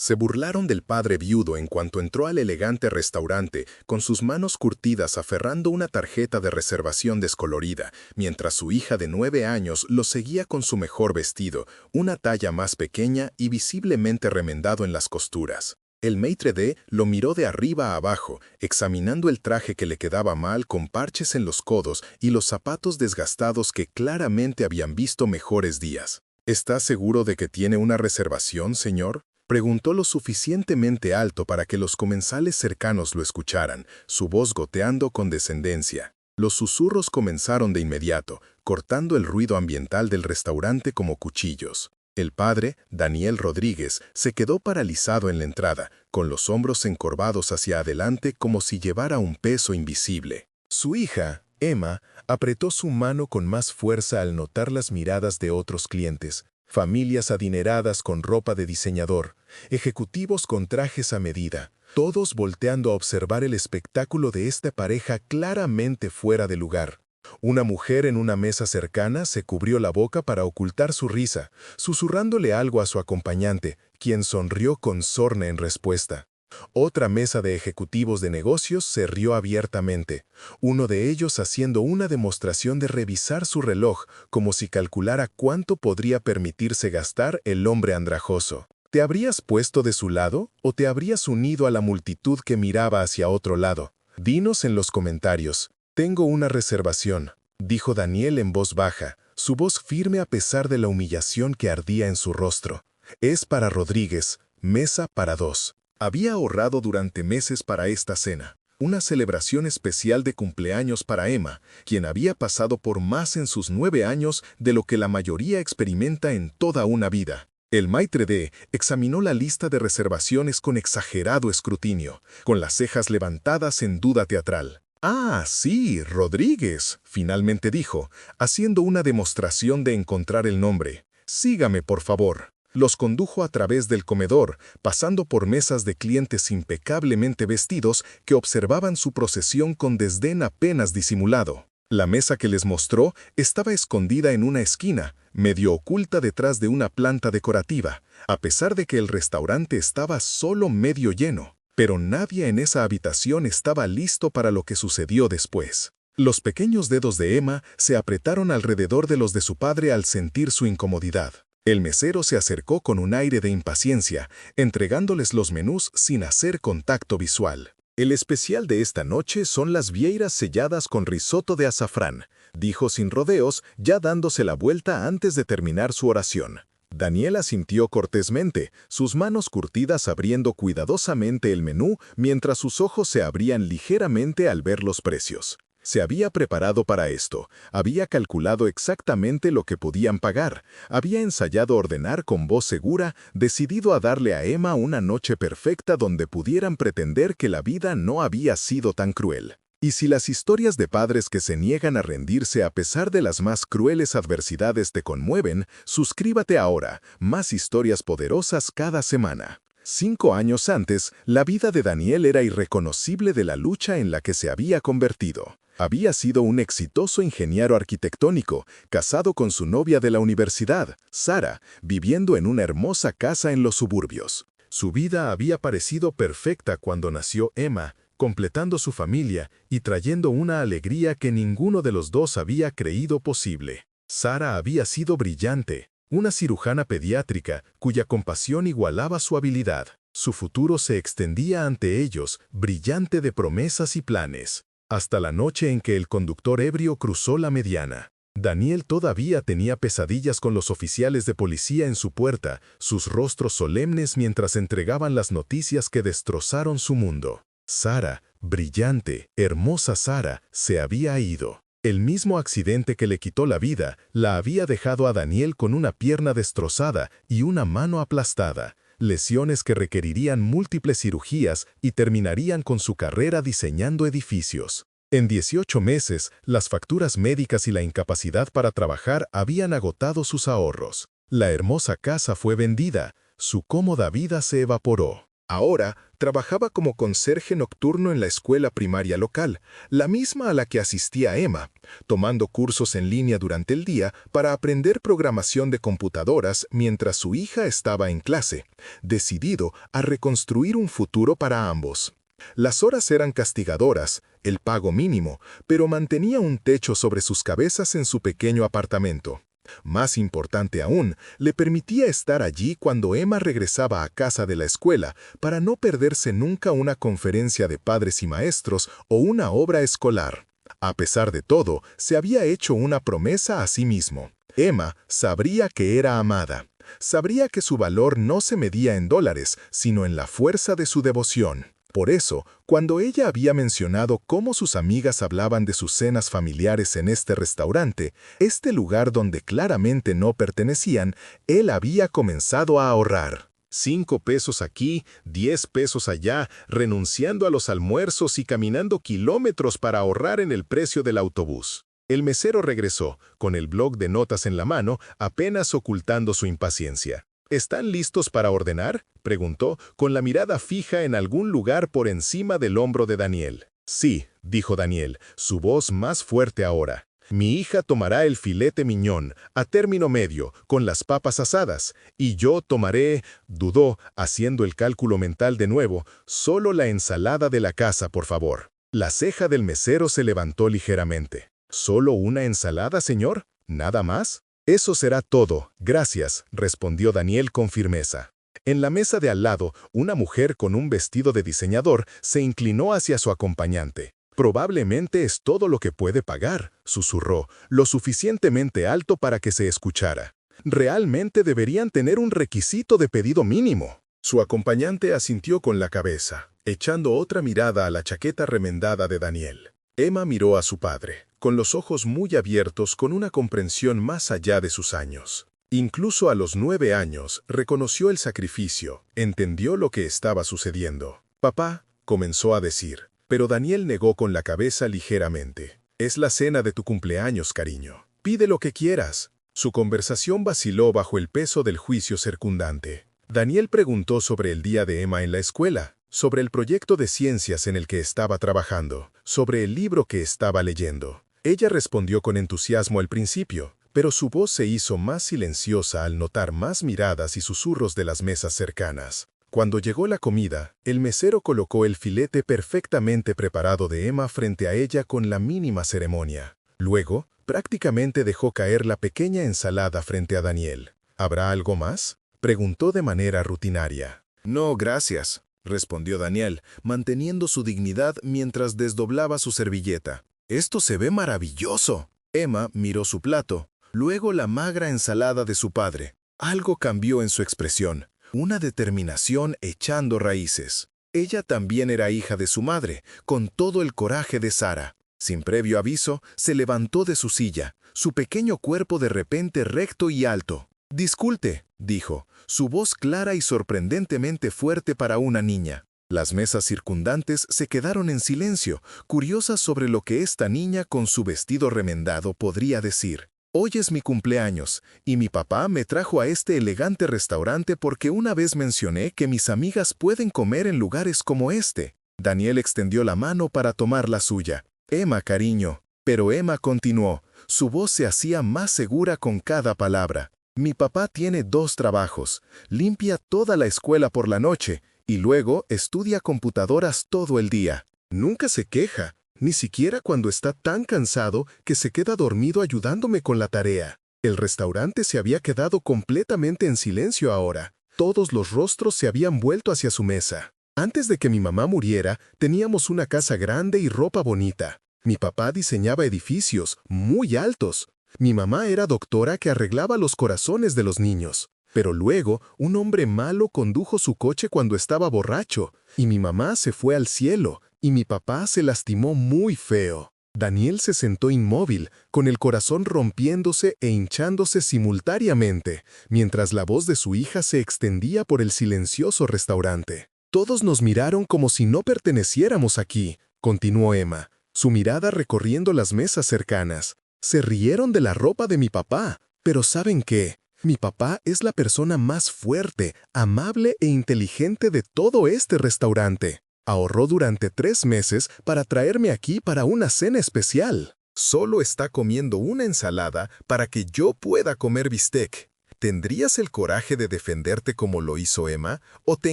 Se burlaron del padre viudo en cuanto entró al elegante restaurante, con sus manos curtidas aferrando una tarjeta de reservación descolorida, mientras su hija de 9 años lo seguía con su mejor vestido, una talla más pequeña y visiblemente remendado en las costuras. El maître d' lo miró de arriba a abajo, examinando el traje que le quedaba mal con parches en los codos y los zapatos desgastados que claramente habían visto mejores días. ¿Está seguro de que tiene una reservación, señor? Preguntó lo suficientemente alto para que los comensales cercanos lo escucharan, su voz goteando con descendencia. Los susurros comenzaron de inmediato, cortando el ruido ambiental del restaurante como cuchillos. El padre, Daniel Rodríguez, se quedó paralizado en la entrada, con los hombros encorvados hacia adelante como si llevara un peso invisible. Su hija, Emma, apretó su mano con más fuerza al notar las miradas de otros clientes. Familias adineradas con ropa de diseñador, ejecutivos con trajes a medida, todos volteando a observar el espectáculo de esta pareja claramente fuera de lugar. Una mujer en una mesa cercana se cubrió la boca para ocultar su risa, susurrándole algo a su acompañante, quien sonrió con sorna en respuesta. Otra mesa de ejecutivos de negocios se rió abiertamente, uno de ellos haciendo una demostración de revisar su reloj como si calculara cuánto podría permitirse gastar el hombre andrajoso. ¿Te habrías puesto de su lado o te habrías unido a la multitud que miraba hacia otro lado? Dinos en los comentarios. Tengo una reservación, dijo Daniel en voz baja, su voz firme a pesar de la humillación que ardía en su rostro. Es para Rodríguez, mesa para 2. Había ahorrado durante meses para esta cena, una celebración especial de cumpleaños para Emma, quien había pasado por más en sus 9 años de lo que la mayoría experimenta en toda una vida. El maître d' examinó la lista de reservaciones con exagerado escrutinio, con las cejas levantadas en duda teatral. «Ah, sí, Rodríguez», finalmente dijo, haciendo una demostración de encontrar el nombre. «Sígame, por favor». Los condujo a través del comedor, pasando por mesas de clientes impecablemente vestidos que observaban su procesión con desdén apenas disimulado. La mesa que les mostró estaba escondida en una esquina, medio oculta detrás de una planta decorativa, a pesar de que el restaurante estaba solo medio lleno. Pero nadie en esa habitación estaba listo para lo que sucedió después. Los pequeños dedos de Emma se apretaron alrededor de los de su padre al sentir su incomodidad. El mesero se acercó con un aire de impaciencia, entregándoles los menús sin hacer contacto visual. «El especial de esta noche son las vieiras selladas con risotto de azafrán», dijo sin rodeos, ya dándose la vuelta antes de terminar su oración. Daniel asintió cortésmente, sus manos curtidas abriendo cuidadosamente el menú mientras sus ojos se abrían ligeramente al ver los precios. Se había preparado para esto, había calculado exactamente lo que podían pagar, había ensayado ordenar con voz segura, decidido a darle a Emma una noche perfecta donde pudieran pretender que la vida no había sido tan cruel. Y si las historias de padres que se niegan a rendirse a pesar de las más crueles adversidades te conmueven, suscríbete ahora, más historias poderosas cada semana. 5 años antes, la vida de Daniel era irreconocible de la lucha en la que se había convertido. Había sido un exitoso ingeniero arquitectónico, casado con su novia de la universidad, Sara, viviendo en una hermosa casa en los suburbios. Su vida había parecido perfecta cuando nació Emma, completando su familia y trayendo una alegría que ninguno de los dos había creído posible. Sara había sido brillante, una cirujana pediátrica cuya compasión igualaba su habilidad. Su futuro se extendía ante ellos, brillante de promesas y planes. Hasta la noche en que el conductor ebrio cruzó la mediana. Daniel todavía tenía pesadillas con los oficiales de policía en su puerta, sus rostros solemnes mientras entregaban las noticias que destrozaron su mundo. Sara, brillante, hermosa Sara, se había ido. El mismo accidente que le quitó la vida la había dejado a Daniel con una pierna destrozada y una mano aplastada, lesiones que requerirían múltiples cirugías y terminarían con su carrera diseñando edificios. En 18 meses, las facturas médicas y la incapacidad para trabajar habían agotado sus ahorros. La hermosa casa fue vendida, su cómoda vida se evaporó. Ahora trabajaba como conserje nocturno en la escuela primaria local, la misma a la que asistía Emma, tomando cursos en línea durante el día para aprender programación de computadoras mientras su hija estaba en clase, decidido a reconstruir un futuro para ambos. Las horas eran castigadoras, el pago mínimo, pero mantenía un techo sobre sus cabezas en su pequeño apartamento. Más importante aún, le permitía estar allí cuando Emma regresaba a casa de la escuela para no perderse nunca una conferencia de padres y maestros o una obra escolar. A pesar de todo, se había hecho una promesa a sí mismo. Emma sabría que era amada. Sabría que su valor no se medía en dólares, sino en la fuerza de su devoción. Por eso, cuando ella había mencionado cómo sus amigas hablaban de sus cenas familiares en este restaurante, este lugar donde claramente no pertenecían, él había comenzado a ahorrar. 5 pesos aquí, 10 pesos allá, renunciando a los almuerzos y caminando kilómetros para ahorrar en el precio del autobús. El mesero regresó, con el bloc de notas en la mano, apenas ocultando su impaciencia. ¿Están listos para ordenar?, preguntó, con la mirada fija en algún lugar por encima del hombro de Daniel. Sí, dijo Daniel, su voz más fuerte ahora. Mi hija tomará el filete miñón, a término medio, con las papas asadas, y yo tomaré, dudó, haciendo el cálculo mental de nuevo, solo la ensalada de la casa, por favor. La ceja del mesero se levantó ligeramente. ¿Solo una ensalada, señor? ¿Nada más? Eso será todo, gracias, respondió Daniel con firmeza. En la mesa de al lado, una mujer con un vestido de diseñador se inclinó hacia su acompañante. Probablemente es todo lo que puede pagar, susurró, lo suficientemente alto para que se escuchara. Realmente deberían tener un requisito de pedido mínimo. Su acompañante asintió con la cabeza, echando otra mirada a la chaqueta remendada de Daniel. Emma miró a su padre, con los ojos muy abiertos con una comprensión más allá de sus años. Incluso a los 9 años, reconoció el sacrificio, entendió lo que estaba sucediendo. «Papá», comenzó a decir, pero Daniel negó con la cabeza ligeramente. «Es la cena de tu cumpleaños, cariño. Pide lo que quieras». Su conversación vaciló bajo el peso del juicio circundante. Daniel preguntó sobre el día de Emma en la escuela, sobre el proyecto de ciencias en el que estaba trabajando, sobre el libro que estaba leyendo. Ella respondió con entusiasmo al principio, pero su voz se hizo más silenciosa al notar más miradas y susurros de las mesas cercanas. Cuando llegó la comida, el mesero colocó el filete perfectamente preparado de Emma frente a ella con la mínima ceremonia. Luego, prácticamente dejó caer la pequeña ensalada frente a Daniel. «¿Habrá algo más?», preguntó de manera rutinaria. «No, gracias», respondió Daniel, manteniendo su dignidad mientras desdoblaba su servilleta. «Esto se ve maravilloso». Emma miró su plato, luego la magra ensalada de su padre. Algo cambió en su expresión, una determinación echando raíces. Ella también era hija de su madre, con todo el coraje de Sara. Sin previo aviso, se levantó de su silla, su pequeño cuerpo de repente recto y alto. «Disculpe», dijo, su voz clara y sorprendentemente fuerte para una niña. Las mesas circundantes se quedaron en silencio, curiosas sobre lo que esta niña con su vestido remendado podría decir. «Hoy es mi cumpleaños, y mi papá me trajo a este elegante restaurante porque una vez mencioné que mis amigas pueden comer en lugares como este». Daniel extendió la mano para tomar la suya. «Emma, cariño». Pero Emma continuó, su voz se hacía más segura con cada palabra. «Mi papá tiene 2 trabajos, limpia toda la escuela por la noche, y luego estudia computadoras todo el día. Nunca se queja, ni siquiera cuando está tan cansado que se queda dormido ayudándome con la tarea». El restaurante se había quedado completamente en silencio ahora. Todos los rostros se habían vuelto hacia su mesa. «Antes de que mi mamá muriera, teníamos una casa grande y ropa bonita. Mi papá diseñaba edificios muy altos. Mi mamá era doctora que arreglaba los corazones de los niños. Pero luego, un hombre malo condujo su coche cuando estaba borracho, y mi mamá se fue al cielo, y mi papá se lastimó muy feo». Daniel se sentó inmóvil, con el corazón rompiéndose e hinchándose simultáneamente, mientras la voz de su hija se extendía por el silencioso restaurante. «Todos nos miraron como si no perteneciéramos aquí», continuó Emma, su mirada recorriendo las mesas cercanas. «Se rieron de la ropa de mi papá, pero ¿saben qué? Mi papá es la persona más fuerte, amable e inteligente de todo este restaurante. Ahorró durante 3 meses para traerme aquí para una cena especial. Solo está comiendo una ensalada para que yo pueda comer bistec. ¿Tendrías el coraje de defenderte como lo hizo Emma o te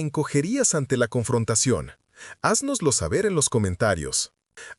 encogerías ante la confrontación? Haznoslo saber en los comentarios.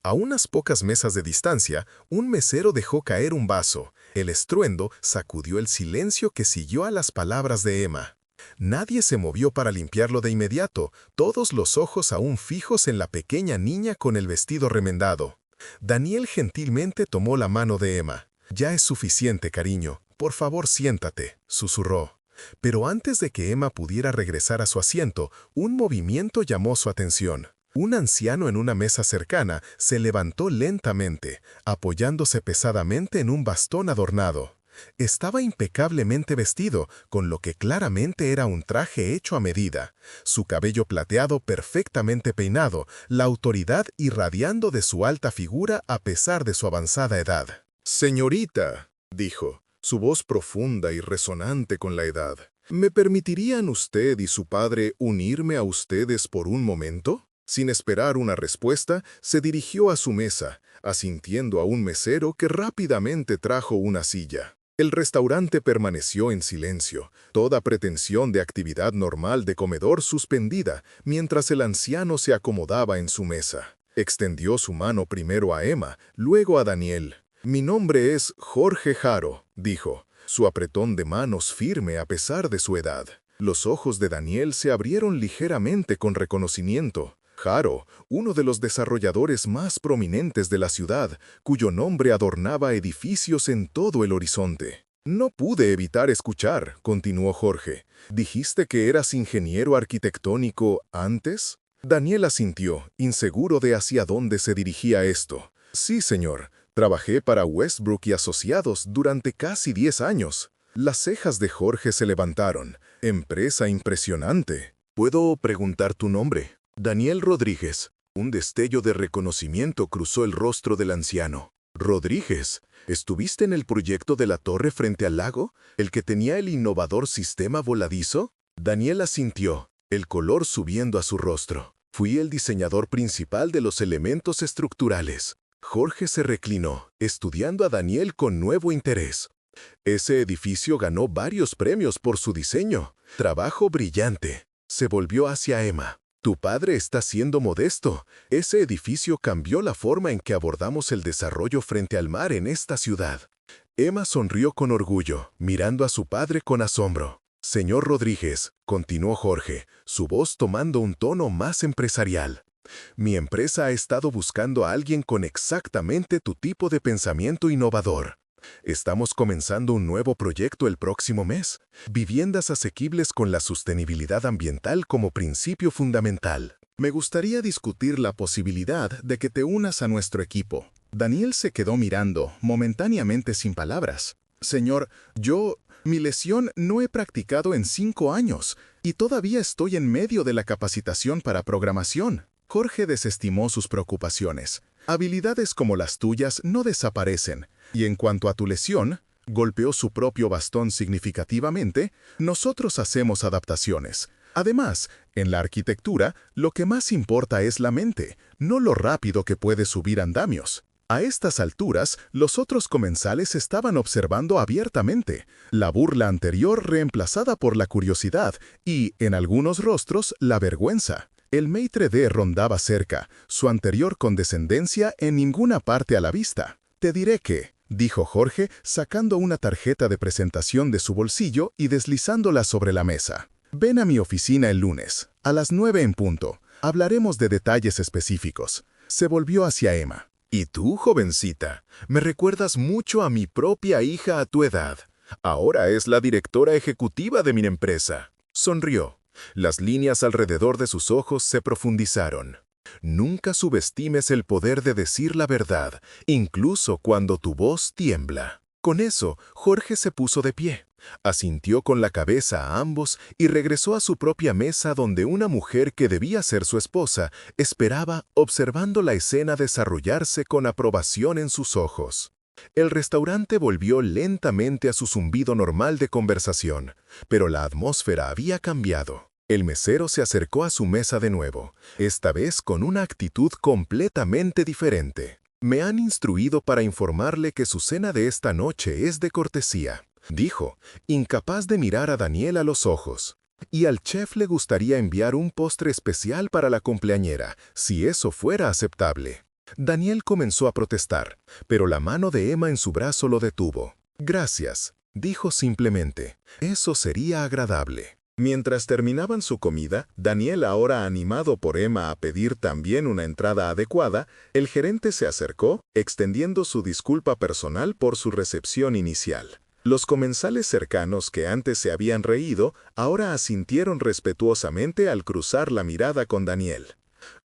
A unas pocas mesas de distancia, un mesero dejó caer un vaso. El estruendo sacudió el silencio que siguió a las palabras de Emma. Nadie se movió para limpiarlo de inmediato, todos los ojos aún fijos en la pequeña niña con el vestido remendado. Daniel gentilmente tomó la mano de Emma. «Ya es suficiente, cariño. Por favor, siéntate», susurró. Pero antes de que Emma pudiera regresar a su asiento, un movimiento llamó su atención. Un anciano en una mesa cercana se levantó lentamente, apoyándose pesadamente en un bastón adornado. Estaba impecablemente vestido, con lo que claramente era un traje hecho a medida. Su cabello plateado perfectamente peinado, la autoridad irradiando de su alta figura a pesar de su avanzada edad. «Señorita», dijo, su voz profunda y resonante con la edad, «¿me permitirían usted y su padre unirme a ustedes por un momento?» Sin esperar una respuesta, se dirigió a su mesa, asintiendo a un mesero que rápidamente trajo una silla. El restaurante permaneció en silencio, toda pretensión de actividad normal de comedor suspendida, mientras el anciano se acomodaba en su mesa. Extendió su mano primero a Emma, luego a Daniel. «Mi nombre es Jorge Haro», dijo, su apretón de manos firme a pesar de su edad. Los ojos de Daniel se abrieron ligeramente con reconocimiento. Haro, uno de los desarrolladores más prominentes de la ciudad, cuyo nombre adornaba edificios en todo el horizonte. «No pude evitar escuchar», continuó Jorge. «¿Dijiste que eras ingeniero arquitectónico antes?» Daniel asintió, inseguro de hacia dónde se dirigía esto. «Sí, señor. Trabajé para Westbrook y Asociados durante casi 10 años». Las cejas de Jorge se levantaron. «Empresa impresionante. ¿Puedo preguntar tu nombre?» «Daniel Rodríguez». Un destello de reconocimiento cruzó el rostro del anciano. «Rodríguez, ¿estuviste en el proyecto de la torre frente al lago, el que tenía el innovador sistema voladizo?» Daniel asintió, el color subiendo a su rostro. «Fui el diseñador principal de los elementos estructurales». Jorge se reclinó, estudiando a Daniel con nuevo interés. «Ese edificio ganó varios premios por su diseño. Trabajo brillante». Se volvió hacia Emma. «Tu padre está siendo modesto. Ese edificio cambió la forma en que abordamos el desarrollo frente al mar en esta ciudad». Emma sonrió con orgullo, mirando a su padre con asombro. «Señor Rodríguez», continuó Jorge, su voz tomando un tono más empresarial. «Mi empresa ha estado buscando a alguien con exactamente tu tipo de pensamiento innovador. Estamos comenzando un nuevo proyecto el próximo mes. Viviendas asequibles con la sostenibilidad ambiental como principio fundamental. Me gustaría discutir la posibilidad de que te unas a nuestro equipo». Daniel se quedó mirando, momentáneamente sin palabras. «Señor, mi lesión no he practicado en 5 años y todavía estoy en medio de la capacitación para programación». Jorge desestimó sus preocupaciones. «Habilidades como las tuyas no desaparecen. Y en cuanto a tu lesión», golpeó su propio bastón significativamente, «nosotros hacemos adaptaciones. Además, en la arquitectura, lo que más importa es la mente, no lo rápido que puede subir andamios». A estas alturas, los otros comensales estaban observando abiertamente, la burla anterior reemplazada por la curiosidad y, en algunos rostros, la vergüenza. El maître d' rondaba cerca, su anterior condescendencia en ninguna parte a la vista. «Te diré que», dijo Jorge, sacando una tarjeta de presentación de su bolsillo y deslizándola sobre la mesa. «Ven a mi oficina el lunes, a las 9 en punto. Hablaremos de detalles específicos». Se volvió hacia Emma. «Y tú, jovencita, me recuerdas mucho a mi propia hija a tu edad. Ahora es la directora ejecutiva de mi empresa». Sonrió. Las líneas alrededor de sus ojos se profundizaron. «Nunca subestimes el poder de decir la verdad, incluso cuando tu voz tiembla». Con eso, Jorge se puso de pie, asintió con la cabeza a ambos y regresó a su propia mesa donde una mujer que debía ser su esposa esperaba observando la escena desarrollarse con aprobación en sus ojos. El restaurante volvió lentamente a su zumbido normal de conversación, pero la atmósfera había cambiado. El mesero se acercó a su mesa de nuevo, esta vez con una actitud completamente diferente. «Me han instruido para informarle que su cena de esta noche es de cortesía», dijo, incapaz de mirar a Daniel a los ojos. «Y al chef le gustaría enviar un postre especial para la cumpleañera, si eso fuera aceptable». Daniel comenzó a protestar, pero la mano de Emma en su brazo lo detuvo. «Gracias», dijo simplemente. «Eso sería agradable». Mientras terminaban su comida, Daniel, ahora animado por Emma a pedir también una entrada adecuada, el gerente se acercó, extendiendo su disculpa personal por su recepción inicial. Los comensales cercanos que antes se habían reído, ahora asintieron respetuosamente al cruzar la mirada con Daniel.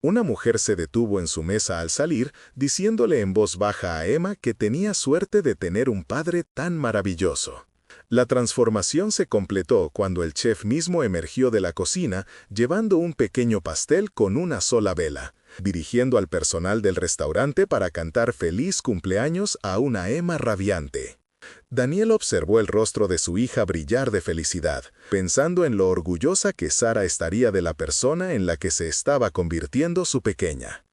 Una mujer se detuvo en su mesa al salir, diciéndole en voz baja a Emma que tenía suerte de tener un padre tan maravilloso. La transformación se completó cuando el chef mismo emergió de la cocina, llevando un pequeño pastel con una sola vela, dirigiendo al personal del restaurante para cantar feliz cumpleaños a una Emma radiante. Daniel observó el rostro de su hija brillar de felicidad, pensando en lo orgullosa que Sara estaría de la persona en la que se estaba convirtiendo su pequeña.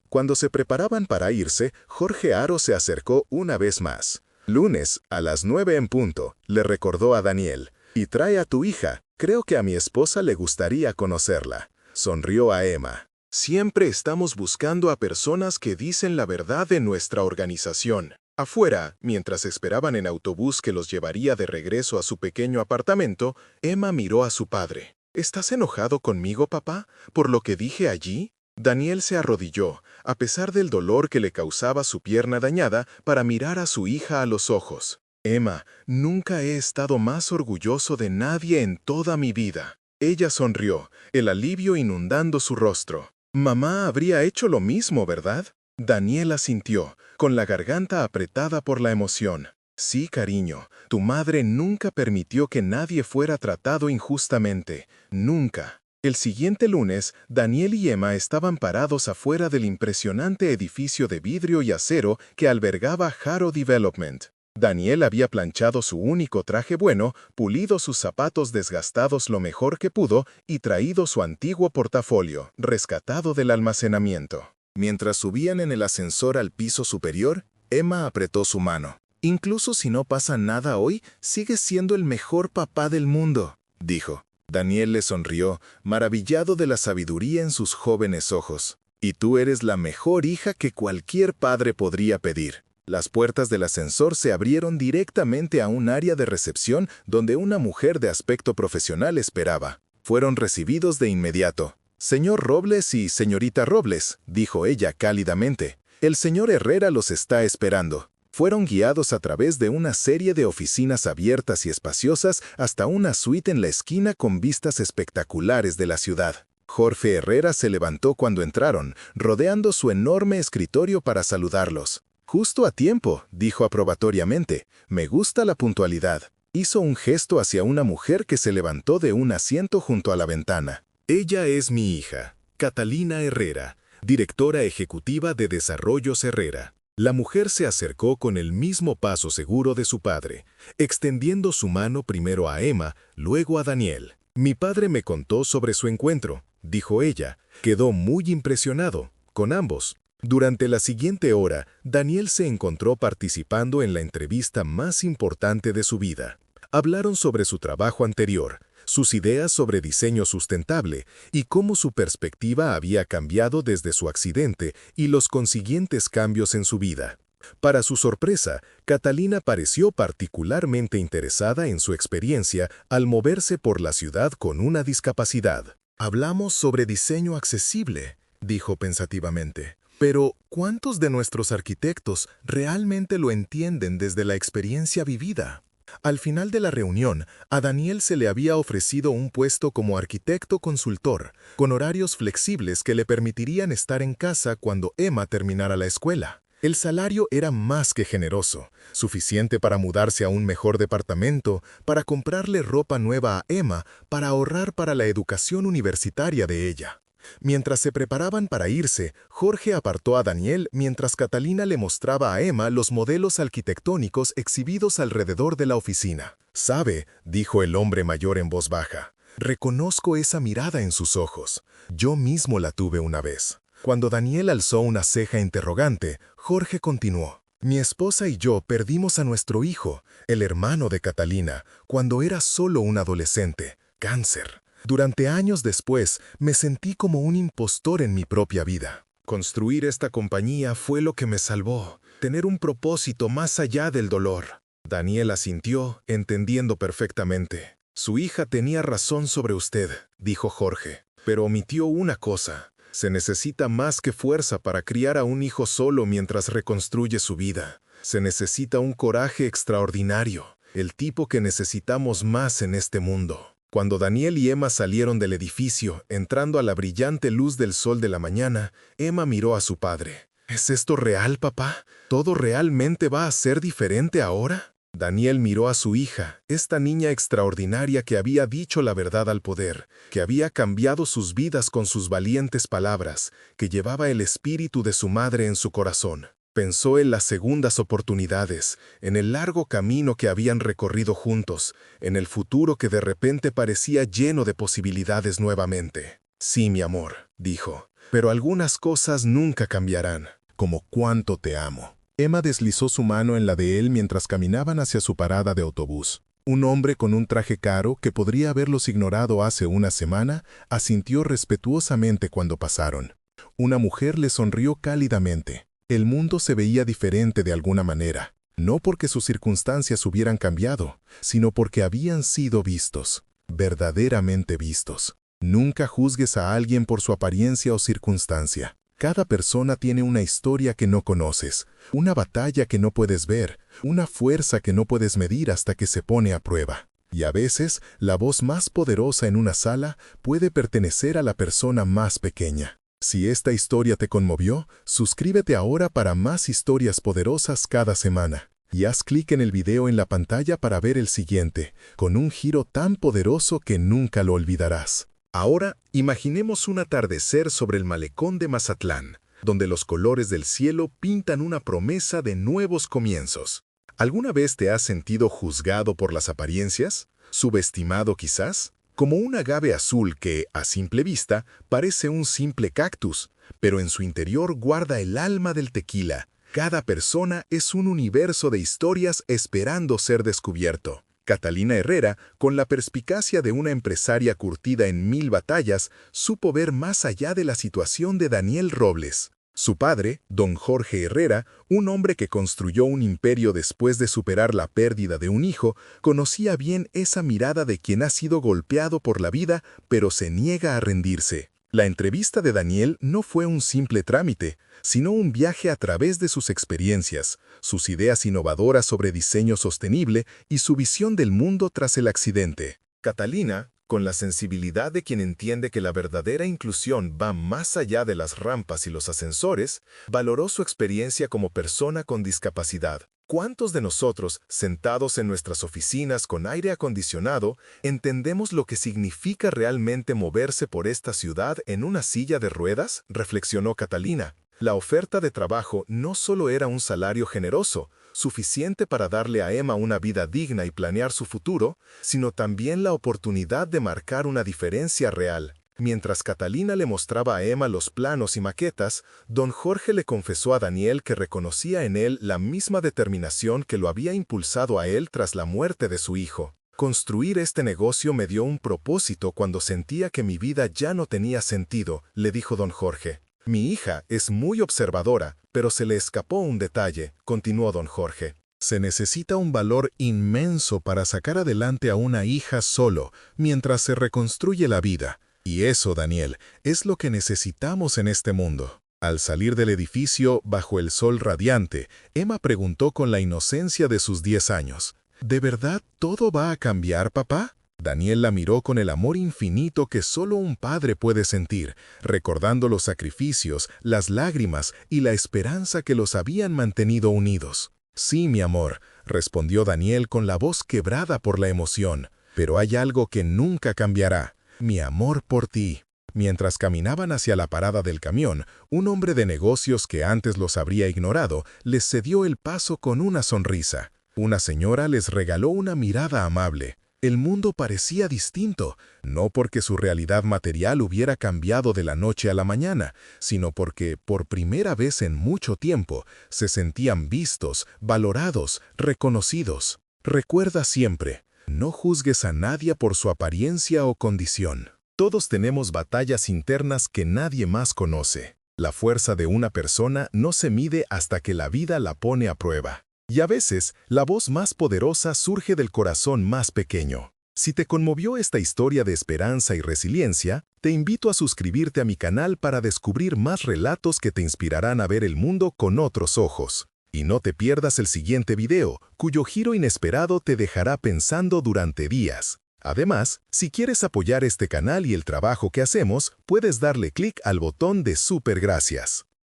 Cuando se preparaban para irse, Jorge Haro se acercó una vez más. «Lunes, a las 9 en punto», le recordó a Daniel. «Y trae a tu hija, creo que a mi esposa le gustaría conocerla». Sonrió a Emma. «Siempre estamos buscando a personas que dicen la verdad de nuestra organización». Afuera, mientras esperaban en autobús que los llevaría de regreso a su pequeño apartamento, Emma miró a su padre. «¿Estás enojado conmigo, papá, por lo que dije allí?» Daniel se arrodilló, a pesar del dolor que le causaba su pierna dañada, para mirar a su hija a los ojos. «Emma, nunca he estado más orgulloso de nadie en toda mi vida». Ella sonrió, el alivio inundando su rostro. «Mamá habría hecho lo mismo, ¿verdad?» Daniel asintió, con la garganta apretada por la emoción. «Sí, cariño, tu madre nunca permitió que nadie fuera tratado injustamente. Nunca». El siguiente lunes, Daniel y Emma estaban parados afuera del impresionante edificio de vidrio y acero que albergaba Haro Development. Daniel había planchado su único traje bueno, pulido sus zapatos desgastados lo mejor que pudo y traído su antiguo portafolio, rescatado del almacenamiento. Mientras subían en el ascensor al piso superior, Emma apretó su mano. «Incluso si no pasa nada hoy, sigues siendo el mejor papá del mundo», dijo. Daniel le sonrió, maravillado de la sabiduría en sus jóvenes ojos. «Y tú eres la mejor hija que cualquier padre podría pedir». Las puertas del ascensor se abrieron directamente a un área de recepción donde una mujer de aspecto profesional esperaba. Fueron recibidos de inmediato. «Señor Robles y señorita Robles», dijo ella cálidamente. «El señor Herrera los está esperando». Fueron guiados a través de una serie de oficinas abiertas y espaciosas hasta una suite en la esquina con vistas espectaculares de la ciudad. Jorge Herrera se levantó cuando entraron, rodeando su enorme escritorio para saludarlos. «Justo a tiempo», dijo aprobatoriamente. «Me gusta la puntualidad». Hizo un gesto hacia una mujer que se levantó de un asiento junto a la ventana. «Ella es mi hija, Catalina Herrera, directora ejecutiva de Desarrollos Herrera». La mujer se acercó con el mismo paso seguro de su padre, extendiendo su mano primero a Emma, luego a Daniel. «Mi padre me contó sobre su encuentro», dijo ella. Quedó muy impresionado, con ambos. Durante la siguiente hora, Daniel se encontró participando en la entrevista más importante de su vida. Hablaron sobre su trabajo anterior, sus ideas sobre diseño sustentable y cómo su perspectiva había cambiado desde su accidente y los consiguientes cambios en su vida. Para su sorpresa, Catalina pareció particularmente interesada en su experiencia al moverse por la ciudad con una discapacidad. «Hablamos sobre diseño accesible», dijo pensativamente. «Pero, ¿cuántos de nuestros arquitectos realmente lo entienden desde la experiencia vivida?» Al final de la reunión, a Daniel se le había ofrecido un puesto como arquitecto consultor, con horarios flexibles que le permitirían estar en casa cuando Emma terminara la escuela. El salario era más que generoso, suficiente para mudarse a un mejor departamento, para comprarle ropa nueva a Emma, para ahorrar para la educación universitaria de ella. Mientras se preparaban para irse, Jorge apartó a Daniel mientras Catalina le mostraba a Emma los modelos arquitectónicos exhibidos alrededor de la oficina. «Sabe», dijo el hombre mayor en voz baja, «reconozco esa mirada en sus ojos. Yo mismo la tuve una vez». Cuando Daniel alzó una ceja interrogante, Jorge continuó. «Mi esposa y yo perdimos a nuestro hijo, el hermano de Catalina, cuando era solo un adolescente, cáncer. Durante años después, me sentí como un impostor en mi propia vida. Construir esta compañía fue lo que me salvó, tener un propósito más allá del dolor». Daniel asintió, entendiendo perfectamente. «Su hija tenía razón sobre usted», dijo Jorge, «pero omitió una cosa. Se necesita más que fuerza para criar a un hijo solo mientras reconstruye su vida. Se necesita un coraje extraordinario, el tipo que necesitamos más en este mundo». Cuando Daniel y Emma salieron del edificio, entrando a la brillante luz del sol de la mañana, Emma miró a su padre. «¿Es esto real, papá? ¿Todo realmente va a ser diferente ahora?» Daniel miró a su hija, esta niña extraordinaria que había dicho la verdad al poder, que había cambiado sus vidas con sus valientes palabras, que llevaba el espíritu de su madre en su corazón. Pensó en las segundas oportunidades, en el largo camino que habían recorrido juntos, en el futuro que de repente parecía lleno de posibilidades nuevamente. «Sí, mi amor», dijo, «pero algunas cosas nunca cambiarán, como cuánto te amo». Emma deslizó su mano en la de él mientras caminaban hacia su parada de autobús. Un hombre con un traje caro, que podría haberlos ignorado hace una semana, asintió respetuosamente cuando pasaron. Una mujer le sonrió cálidamente. El mundo se veía diferente de alguna manera, no porque sus circunstancias hubieran cambiado, sino porque habían sido vistos, verdaderamente vistos. Nunca juzgues a alguien por su apariencia o circunstancia. Cada persona tiene una historia que no conoces, una batalla que no puedes ver, una fuerza que no puedes medir hasta que se pone a prueba. Y a veces, la voz más poderosa en una sala puede pertenecer a la persona más pequeña. Si esta historia te conmovió, suscríbete ahora para más historias poderosas cada semana. Y haz clic en el video en la pantalla para ver el siguiente, con un giro tan poderoso que nunca lo olvidarás. Ahora, imaginemos un atardecer sobre el malecón de Mazatlán, donde los colores del cielo pintan una promesa de nuevos comienzos. ¿Alguna vez te has sentido juzgado por las apariencias? ¿Subestimado quizás? Como un agave azul que, a simple vista, parece un simple cactus, pero en su interior guarda el alma del tequila. Cada persona es un universo de historias esperando ser descubierto. Catalina Herrera, con la perspicacia de una empresaria curtida en 1000 batallas, supo ver más allá de la situación de Daniel Robles. Su padre, don Jorge Herrera, un hombre que construyó un imperio después de superar la pérdida de un hijo, conocía bien esa mirada de quien ha sido golpeado por la vida, pero se niega a rendirse. La entrevista de Daniel no fue un simple trámite, sino un viaje a través de sus experiencias, sus ideas innovadoras sobre diseño sostenible y su visión del mundo tras el accidente. Catalina, con la sensibilidad de quien entiende que la verdadera inclusión va más allá de las rampas y los ascensores, valoró su experiencia como persona con discapacidad. ¿Cuántos de nosotros, sentados en nuestras oficinas con aire acondicionado, entendemos lo que significa realmente moverse por esta ciudad en una silla de ruedas?, reflexionó Catalina. La oferta de trabajo no solo era un salario generoso, suficiente para darle a Emma una vida digna y planear su futuro, sino también la oportunidad de marcar una diferencia real. Mientras Catalina le mostraba a Emma los planos y maquetas, don Jorge le confesó a Daniel que reconocía en él la misma determinación que lo había impulsado a él tras la muerte de su hijo. «Construir este negocio me dio un propósito cuando sentía que mi vida ya no tenía sentido», le dijo don Jorge. «Mi hija es muy observadora, pero se le escapó un detalle», continuó don Jorge. «Se necesita un valor inmenso para sacar adelante a una hija solo, mientras se reconstruye la vida. Y eso, Daniel, es lo que necesitamos en este mundo». Al salir del edificio, bajo el sol radiante, Emma preguntó con la inocencia de sus 10 años, «¿De verdad todo va a cambiar, papá?». Daniel la miró con el amor infinito que solo un padre puede sentir, recordando los sacrificios, las lágrimas y la esperanza que los habían mantenido unidos. «Sí, mi amor», respondió Daniel con la voz quebrada por la emoción, «pero hay algo que nunca cambiará, mi amor por ti». Mientras caminaban hacia la parada del camión, un hombre de negocios que antes los habría ignorado les cedió el paso con una sonrisa. Una señora les regaló una mirada amable. El mundo parecía distinto, no porque su realidad material hubiera cambiado de la noche a la mañana, sino porque, por primera vez en mucho tiempo, se sentían vistos, valorados, reconocidos. Recuerda siempre, no juzgues a nadie por su apariencia o condición. Todos tenemos batallas internas que nadie más conoce. La fuerza de una persona no se mide hasta que la vida la pone a prueba. Y a veces, la voz más poderosa surge del corazón más pequeño. Si te conmovió esta historia de esperanza y resiliencia, te invito a suscribirte a mi canal para descubrir más relatos que te inspirarán a ver el mundo con otros ojos. Y no te pierdas el siguiente video, cuyo giro inesperado te dejará pensando durante días. Además, si quieres apoyar este canal y el trabajo que hacemos, puedes darle clic al botón de Super Gracias.